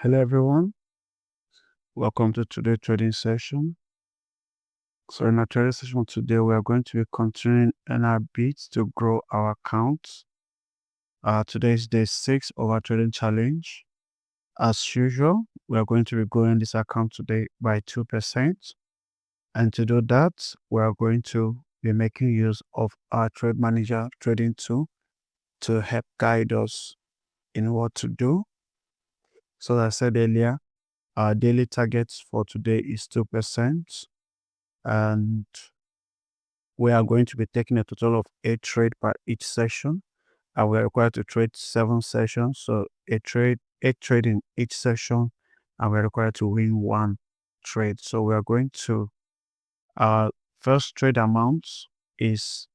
Hello everyone, welcome to today's trading session. So in our trading session today, we are going to be continuing in our bits to grow our accounts. Today is day 6 of our trading challenge. As usual, we are going to be growing this account today by 2%. And to do that, we are going to be making use of our trade manager trading tool to help guide us in what to do. So as I said earlier, our daily targets for today is 2%. And we are going to be taking a total of 8 trades per each session, and we are required to trade 7 sessions. So 8 trade in each session, and we are required to win 1 trade. So we are going to, our first trade amount is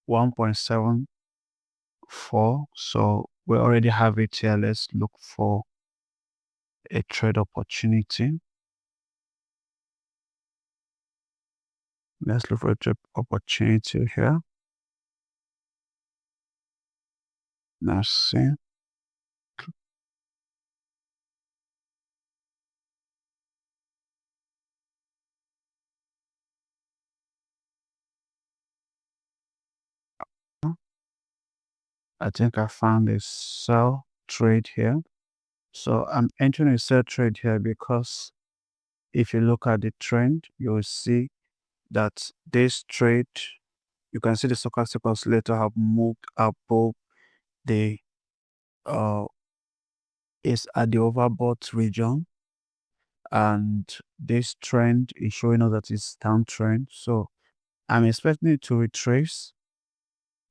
1.74. So we already have it here. Let's look for a trade opportunity. Let's look for a trade opportunity here. Let's see. I think I found a sell trade here. So I'm entering a sell trade here because if you look at the trend, you will see that this trade, you can see the stochastic oscillator have moved above the is at the overbought region, and this trend is showing us that it's downtrend. So I'm expecting it to retrace.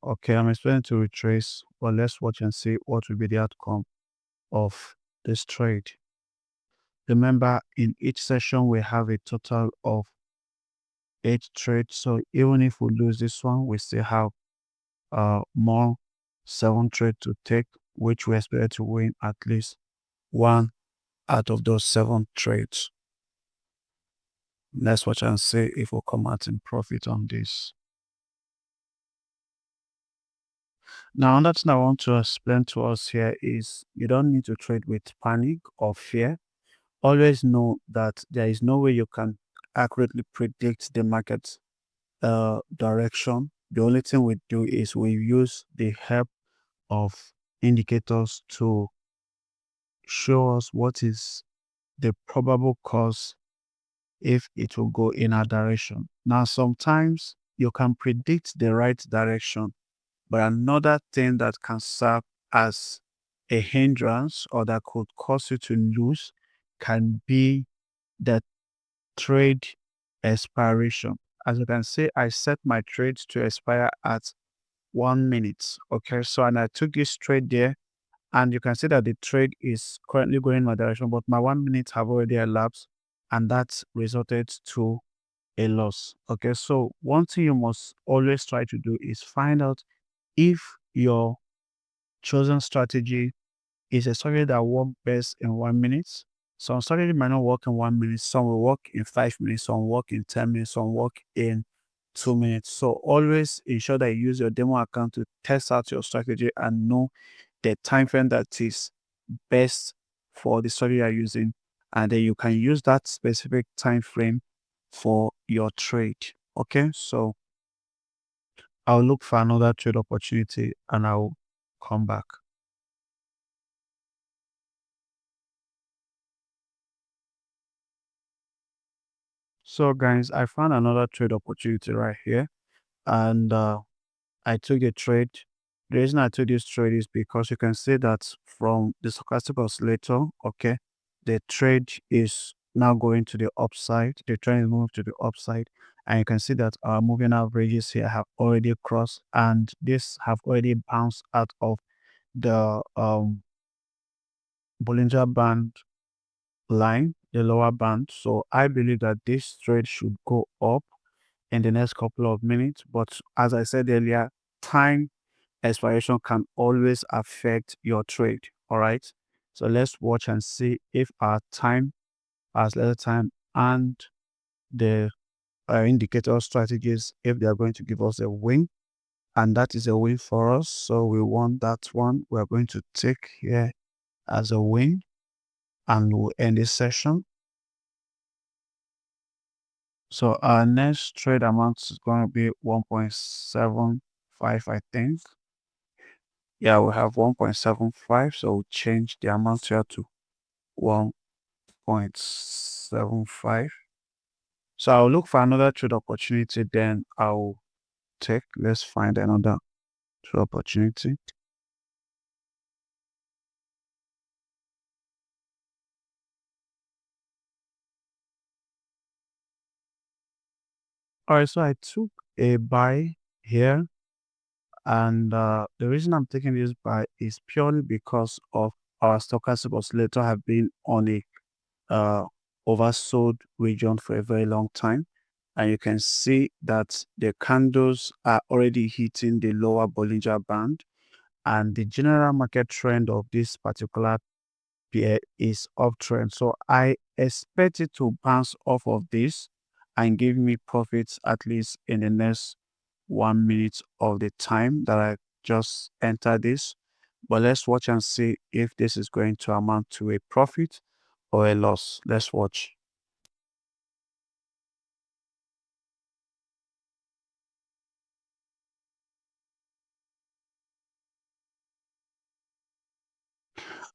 Okay, I'm expecting to retrace, but let's watch and see what will be the outcome of this trade. Remember, in each session, we have a total of 8 trades. So even if we lose this one, we still have more 7 trades to take, which we expect to win at least 1 out of those 7 trades. Let's watch and see if we'll come out in profit on this. Now, another thing I want to explain to us here is you don't need to trade with panic or fear. Always know that there is no way you can accurately predict the market direction. The only thing we do is we use the help of indicators to show us what is the probable cause if it will go in our direction. Now, sometimes you can predict the right direction, but another thing that can serve as a hindrance or that could cause you to lose can be the trade expiration. As you can see, I set my trades to expire at 1 minute. Okay, so and I took this trade there, and you can see that the trade is currently going in my direction, but my 1 minute have already elapsed, and that's resulted to a loss. Okay, so one thing you must always try to do is find out if your chosen strategy is a strategy that works best in 1 minute. Some strategy might not work in 1 minute, some will work in 5 minutes, some work in 10 minutes, some work in 2 minutes. So always ensure that you use your demo account to test out your strategy and know the time frame that is best for the strategy you're using, and then you can use that specific time frame for your trade. Okay, so I'll look for another trade opportunity and I'll come back. So guys, I found another trade opportunity right here, and I took the trade. The reason I took this trade is because you can see that from the stochastic oscillator, okay, the trade is now going to the upside. The trend is moving to the upside, and you can see that our moving averages here have already crossed, and this have already bounced out of the Bollinger Band line, the lower band. So I believe that this trade should go up in the next couple of minutes. But as I said earlier, time expiration can always affect your trade. All right. So let's watch and see if our time, as letter time, and the indicator strategies, if they are going to give us a win. And that is a win for us. So we want that one. We are going to take here as a win. and we'll end this session. So our next trade amount is going to be 1.75, I think. Yeah, we have 1.75, so we'll change the amount here to 1.75. So I'll look for another trade opportunity, then I'll take. Let's find another trade opportunity. All right, so I took a buy here, and the reason I'm taking this buy is purely because of our stochastic oscillator have been on a uh, oversold region for a very long time, and you can see that the candles are already hitting the lower Bollinger Band, and the general market trend of this particular pair is uptrend. So I expect it to bounce off of this and give me profits at least in the next 1 minute of the time that I just entered this. But let's watch and see if this is going to amount to a profit or a loss. Let's watch.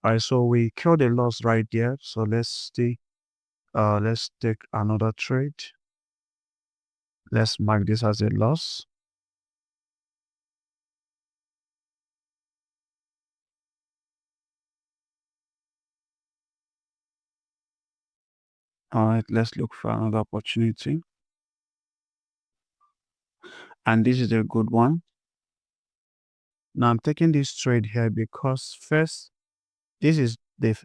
All right, so we killed a loss right there. So let's see. Let's take another trade. Let's mark this as a loss. All right, let's look for another opportunity. And this is a good one. Now I'm taking this trade here because first, this is the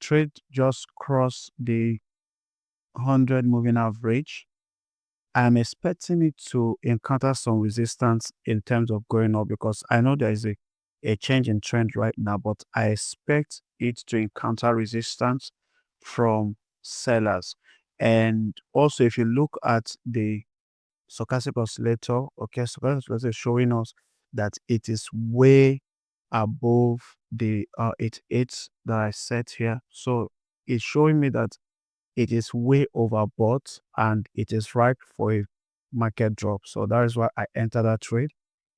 trade just crossed the 100 moving average. I'm expecting it to encounter some resistance in terms of going up because I know there is a change in trend right now, but I expect it to encounter resistance from sellers. And also, if you look at the stochastic oscillator, okay, stochastic oscillator is showing us that it is way above the 88 that I set here. So it's showing me that it is way overbought and it is ripe for a market drop. So that is why I entered that trade.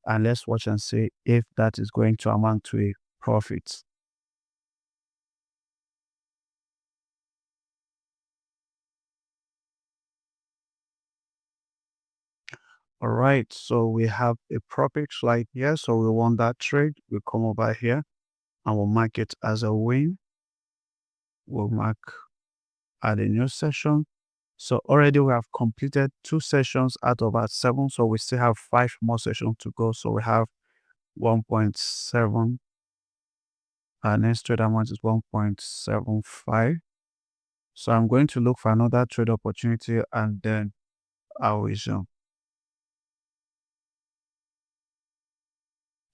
And let's watch and see if that is going to amount to a profit. All right, so we have a profit right here. So we want that trade. We come over here and we'll mark it as a win. We'll mark at a new session. So already we have completed 2 sessions out of our 7. So we still have 5 more sessions to go. So we have 1.7. Our next trade amount is 1.75. So I'm going to look for another trade opportunity and then I will resume.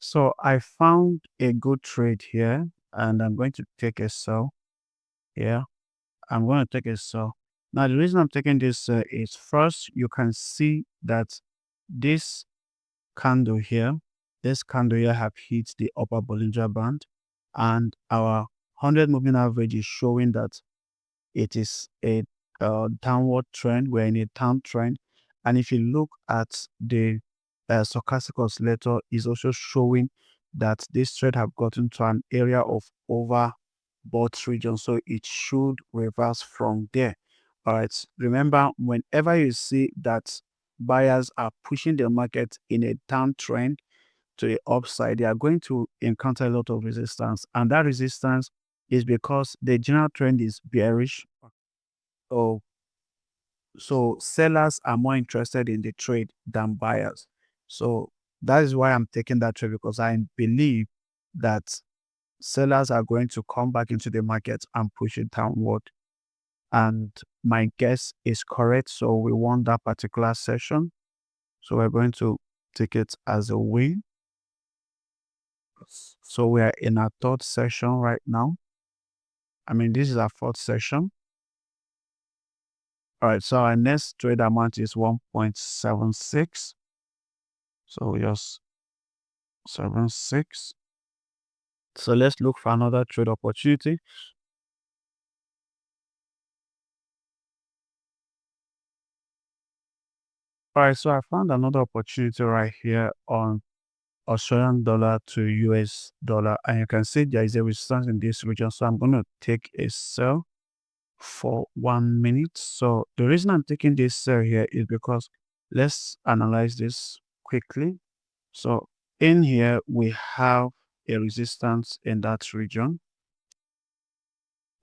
So I found a good trade here and I'm going to take a sell here. I'm going to take a sell. Now, the reason I'm taking this is first, you can see that this candle here, this candle here have hit the upper Bollinger Band and our 100 moving average is showing that it is a downward trend. We're in a downtrend. And if you look at the stochastic oscillator, is also showing that this trend have gotten to an area of overbought region. So it should reverse from there. All right. Remember, whenever you see that buyers are pushing the market in a downtrend to the upside, they are going to encounter a lot of resistance. And that resistance is because the general trend is bearish. So, so sellers are more interested in the trade than buyers. So that is why I'm taking that trade because I believe that sellers are going to come back into the market and push it downward. And my guess is correct. So we won that particular session. So we're going to take it as a win. So we are in our 3rd session right now. I mean, this is our 4th session. All right, so our next trade amount is 1.76. So just 76. So let's look for another trade opportunity. All right, so I found another opportunity right here on Australian dollar to US dollar, and you can see there is a resistance in this region. So I'm going to take a sell for 1 minute. So the reason I'm taking this sell here is because let's analyze this quickly. So in here, we have a resistance in that region.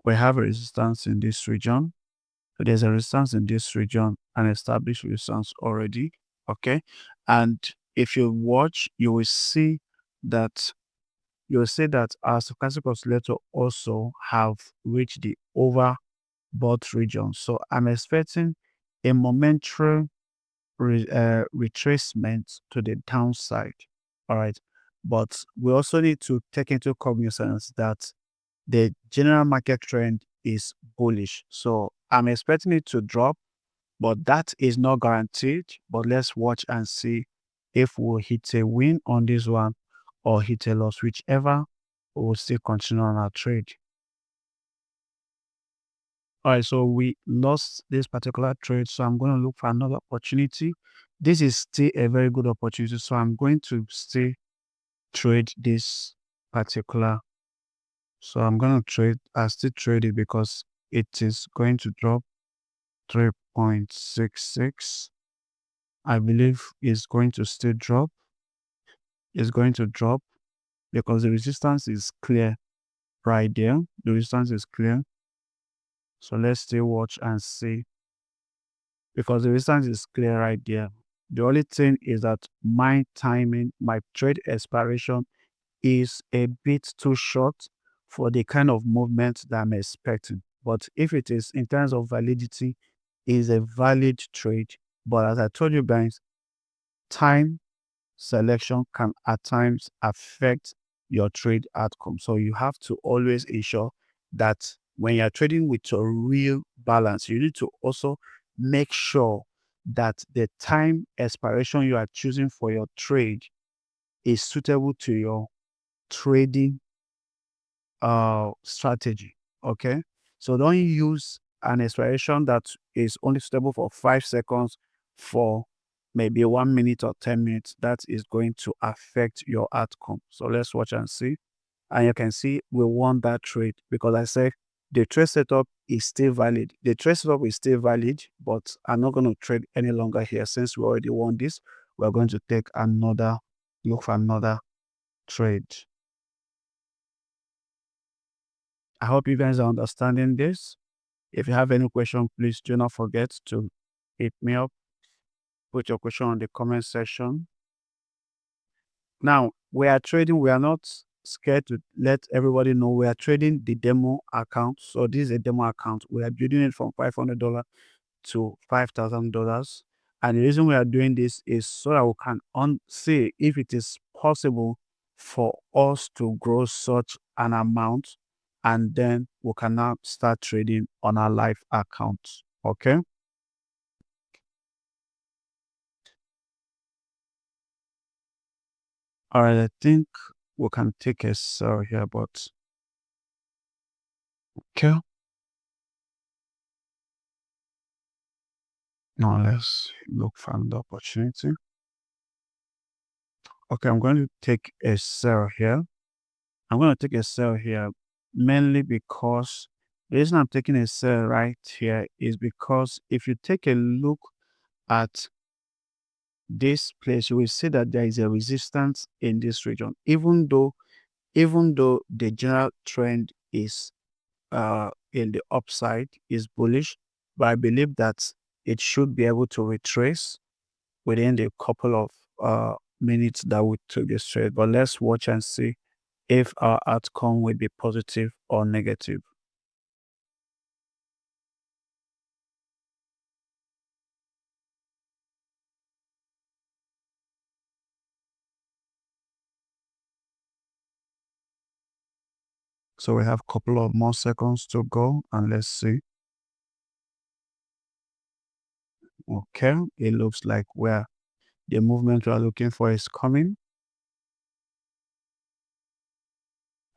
We have a resistance in this region. So there's a resistance in this region, an established resistance already. Okay. And if you watch, that you will see that our stochastic oscillator also have reached the overbought region. So I'm expecting a momentary retracement to the downside. All right. But we also need to take into cognizance that the general market trend is bullish. So I'm expecting it to drop, but that is not guaranteed. But let's watch and see if we'll hit a win on this one or hit a loss, whichever we will still continue on our trade. All right, so we lost this particular trade, so I'm going to look for another opportunity. This is still a very good opportunity, so I'm going to still trade this particular. So I'm going to trade, I still trade it because it is going to drop 3.66. I believe it's going to still drop. It's going to drop because the resistance is clear right there. The resistance is clear. So let's still watch and see because the resistance is clear right there. The only thing is that my timing, my trade expiration is a bit too short for the kind of movement that I'm expecting. But if it is in terms of validity, is a valid trade. But as I told you guys, time selection can at times affect your trade outcome. So you have to always ensure that when you're trading with your real balance, you need to also make sure that the time expiration you are choosing for your trade is suitable to your trading strategy. Okay. So don't use an expiration that is only suitable for 5 seconds for maybe 1 minute or 10 minutes. That is going to affect your outcome. So let's watch and see. And you can see we won that trade because I said the trade setup is still valid. The trade setup is still valid, but I'm not going to trade any longer here since we already won this. We're going to take another look for another trade. I hope you guys are understanding this. If you have any question, please do not forget to hit me up. Put your question on the comment section. Now, we are trading. We are not scared to let everybody know we are trading the demo account. So this is a demo account. We are building it from $500 to $5,000. And the reason we are doing this is so that we can see if it is possible for us to grow such an amount, and then we can now start trading on our live account. Okay. All right. I think we can take a sell here, but okay. Now let's look for the opportunity. Okay. I'm going to take a sell here. I'm going to take a sell here mainly because the reason I'm taking a sell right here is because if you take a look at this place, you will see that there is a resistance in this region, even though the general trend is in the upside, is bullish, but I believe that it should be able to retrace within the couple of minutes that we took this trade. But let's watch and see if our outcome will be positive or negative. So we have a couple of more seconds to go and let's see. Okay, it looks like where the movement we are looking for is coming.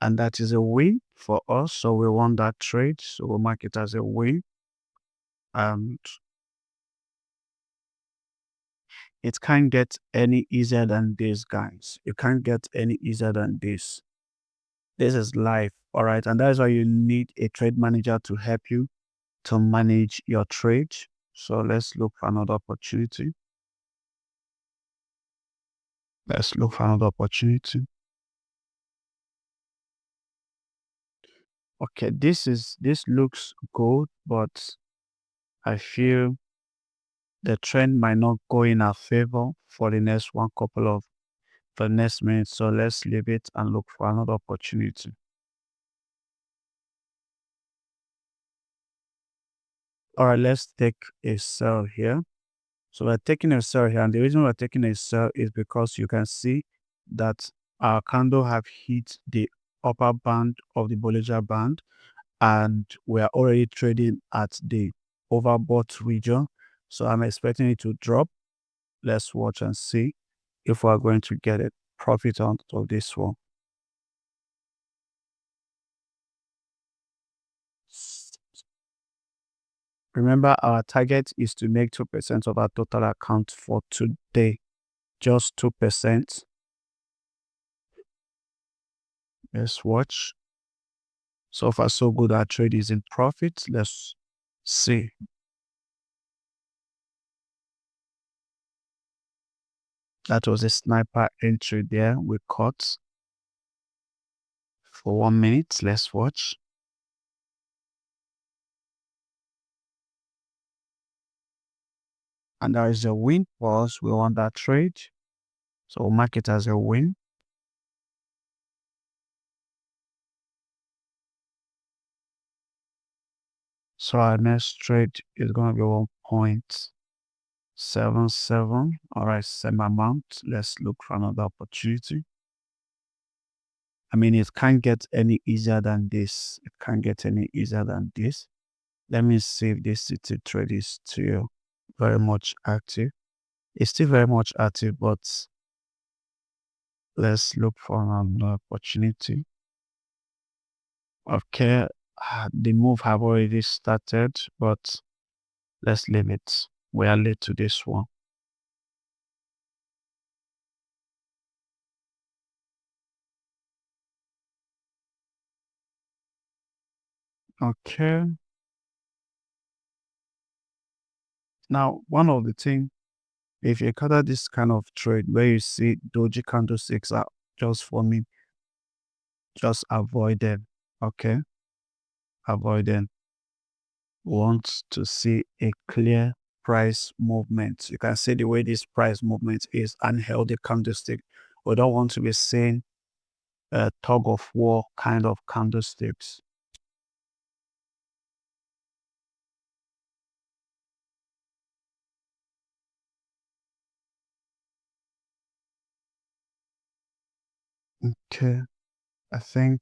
And that is a win for us. So we won that trade. So we'll mark it as a win. And It can't get any easier than this, guys. You can't get any easier than this. This is life, all right? And that's why you need a trade manager to help you to manage your trade. So let's look for another opportunity. Let's look for another opportunity. Okay, this looks good, but I feel the trend might not go in our favor for the next for the next minute. So let's leave it and look for another opportunity. All right, let's take a sell here. So we're taking a sell here, and the reason we're taking a sell is because you can see that our candle have hit the upper band of the Bollinger Band, and we are already trading at the overbought region. So I'm expecting it to drop. Let's watch and see if we're going to get a profit out of this one. Remember, our target is to make 2% of our total account for today. Just 2%. Let's watch. So far, so good. Our trade is in profit. Let's see. That was a sniper entry there. We caught for 1 minute. Let's watch. And there is a win for us. We won that trade. So we'll mark it as a win. So our next trade is going to be 1.77. All right, same amount. Let's look for another opportunity. I mean, it can't get any easier than this. It can't get any easier than this. Let me see if this city trade is still very much active. It's still very much active, but let's look for another opportunity. Okay, the move have already started, but let's leave it. We are late to this one. Okay. Now, one of the things, if you encounter this kind of trade where you see doji candlesticks are just forming, just avoid them. Okay, avoid them. Want to see a clear price movement. You can see the way this price movement is unhealthy candlestick. We don't want to be seeing a tug of war kind of candlesticks. Okay, I think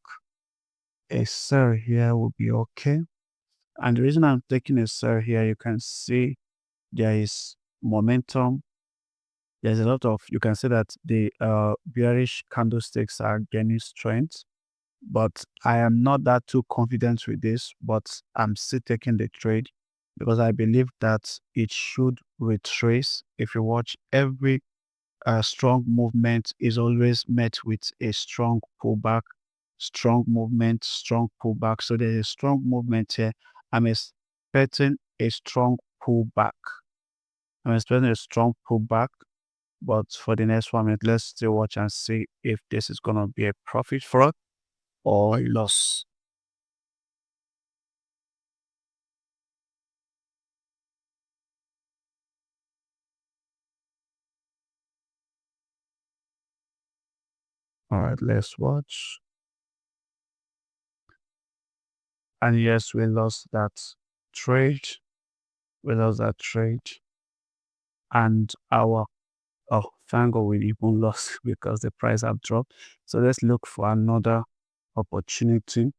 a sell here will be okay. And the reason I'm taking a sell here, you can see there is momentum. There's a lot of, you can see that the bearish candlesticks are gaining strength, but I am not that too confident with this, but I'm still taking the trade because I believe that it should retrace. If you watch, every strong movement is always met with a strong pullback, strong movement, strong pullback. So there's a strong movement here. I'm expecting a strong pullback. I'm expecting a strong pullback. But for the next 1 minute, let's still watch and see if this is going to be a profit for us or a loss. All right, let's watch. And yes, we lost that trade. We lost that trade. And our, oh, thank God we even lost because the price have dropped. So let's look for another opportunity.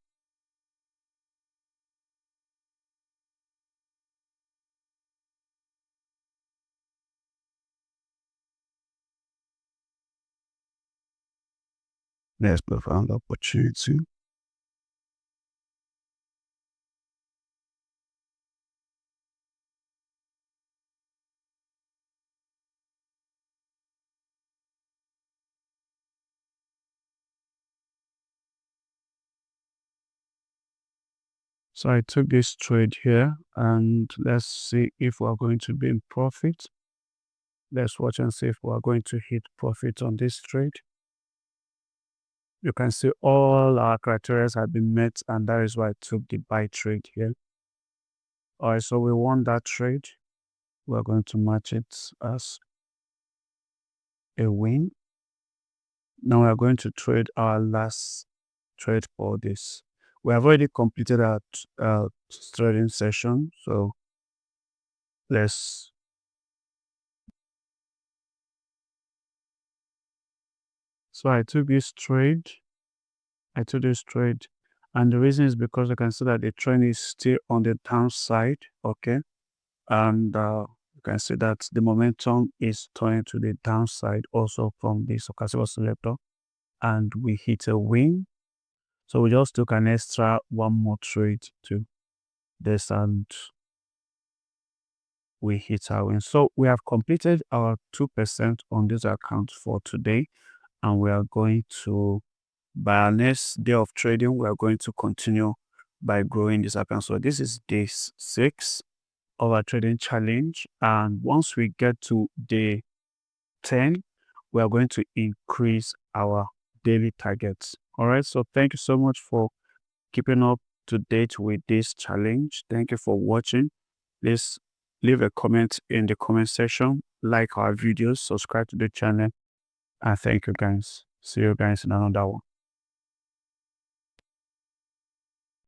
Let's look for another opportunity. So I took this trade here, and let's see if we're going to be in profit. Let's watch and see if we're going to hit profit on this trade. You can see all our criteria have been met, and that is why I took the buy trade here. All right, so we won that trade. We're going to match it as a win. Now we're going to trade our last trade for this. We have already completed our trading session, so let's so I took this trade. And the reason is because I can see that the trend is still on the downside. Okay, and you can see that the momentum is turning to the downside also from the stochastic selector, and we hit a win. So we just took an extra one more trade to this, and we hit our win. So we have completed our 2% on this account for today, and we are going to, by our next day of trading, we are going to continue by growing this account. So this is day 6 of our trading challenge, and once we get to day 10, we are going to increase our daily targets. All right, so thank you so much for keeping up to date with this challenge. Thank you for watching. Please leave a comment in the comment section, like our videos, subscribe to the channel, and thank you guys. See you guys in another one.